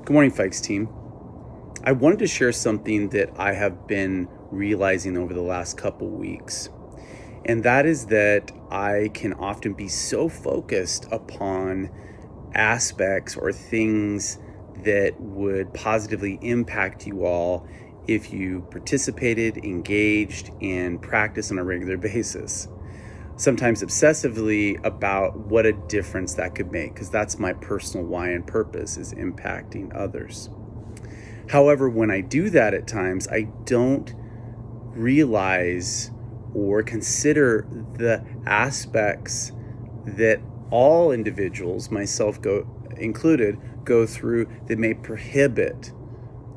Good morning, Fikes team. I wanted to share something that I have been realizing over the last couple weeks, and that is that I can often be so focused upon aspects or things that would positively impact you all if you participated, engaged, and practiced on a regular basis. Sometimes obsessively about what a difference that could make, because that's my personal why and purpose, is impacting others. However, when I do that at times, I don't realize or consider the aspects that all individuals, myself included, go through that may prohibit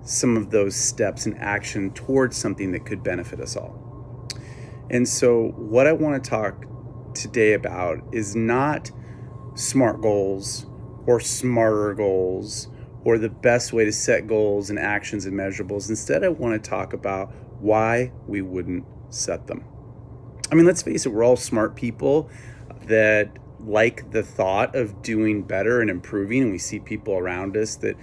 some of those steps and action towards something that could benefit us all. And so what I want to talk today about is not SMART goals or smarter goals or the best way to set goals and actions and measurables. Instead, I want to talk about why we wouldn't set them. I mean, let's face it, we're all smart people that like the thought of doing better and improving, and we see people around us that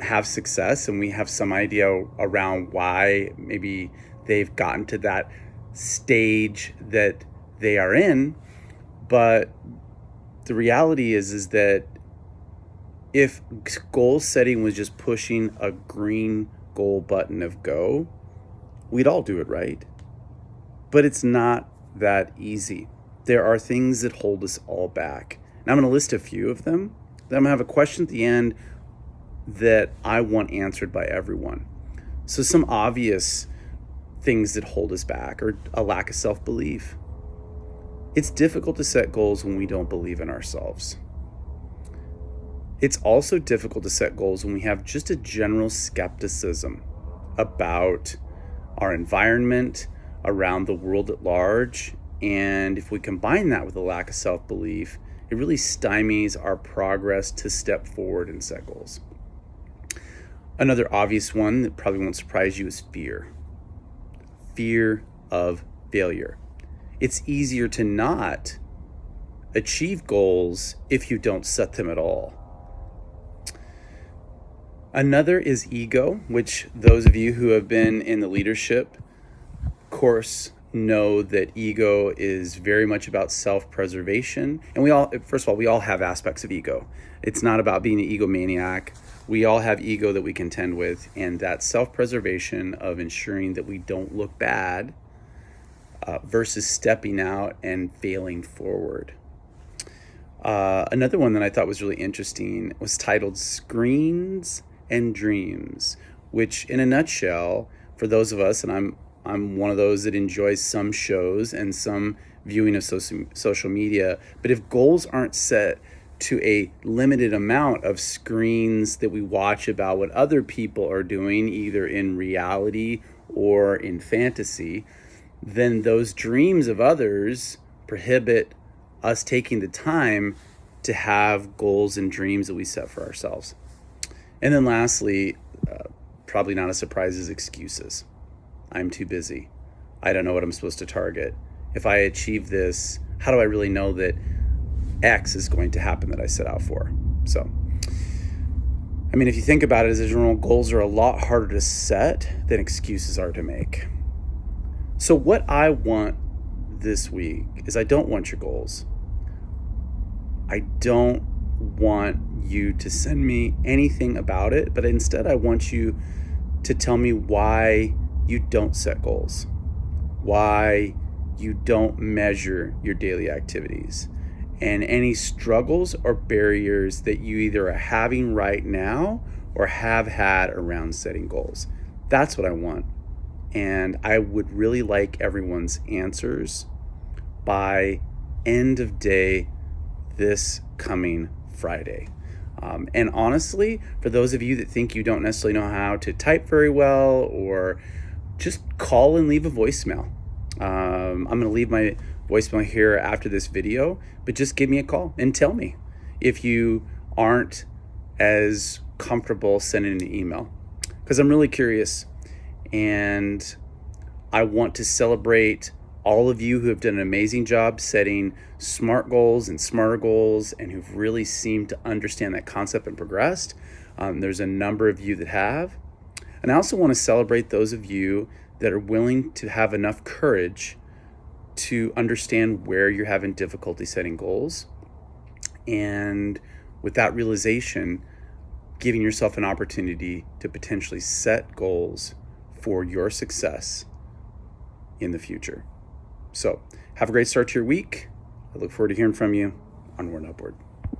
have success, and we have some idea around why maybe they've gotten to that stage that they are in. But the reality is that if goal setting was just pushing a green goal button of go, we'd all do it, right? But it's not that easy. There are things that hold us all back. And I'm going to list a few of them. Then I'm going to have a question at the end that I want answered by everyone. So some obvious things that hold us back are a lack of self-belief. It's difficult to set goals when we don't believe in ourselves. It's also difficult to set goals when we have just a general skepticism about our environment, around the world at large. And if we combine that with a lack of self-belief, it really stymies our progress to step forward and set goals. Another obvious one that probably won't surprise you is fear. Fear of failure. It's easier to not achieve goals if you don't set them at all. Another is ego, which those of you who have been in the leadership course know that ego is very much about self-preservation. And we all have aspects of ego. It's not about being an egomaniac. We all have ego that we contend with, and that self-preservation of ensuring that we don't look bad versus stepping out and failing forward. Another one that I thought was really interesting was titled Screens and Dreams, which in a nutshell, for those of us, and I'm one of those that enjoys some shows and some viewing of social media, but if goals aren't set to a limited amount of screens that we watch about what other people are doing, either in reality or in fantasy, then those dreams of others prohibit us taking the time to have goals and dreams that we set for ourselves. And then lastly, probably not a surprise, is excuses. I'm too busy. I don't know what I'm supposed to target. If I achieve this, how do I really know that X is going to happen that I set out for? So, I mean, if you think about it as a general, goals are a lot harder to set than excuses are to make. So what I want this week is, I don't want your goals. I don't want you to send me anything about it, but instead I want you to tell me why you don't set goals, why you don't measure your daily activities, and any struggles or barriers that you either are having right now or have had around setting goals. That's what I want. And I would really like everyone's answers by end of day this coming Friday. And honestly, for those of you that think you don't necessarily know how to type very well, or just call and leave a voicemail. I'm going to leave my voicemail here after this video, but just give me a call and tell me if you aren't as comfortable sending an email, because I'm really curious and I want to celebrate all of you who have done an amazing job setting SMART goals and SMARTer goals and who've really seemed to understand that concept and progressed. There's a number of you that have. And I also want to celebrate those of you that are willing to have enough courage to understand where you're having difficulty setting goals. And with that realization, giving yourself an opportunity to potentially set goals for your success in the future. So have a great start to your week. I look forward to hearing from you. Onward and upward.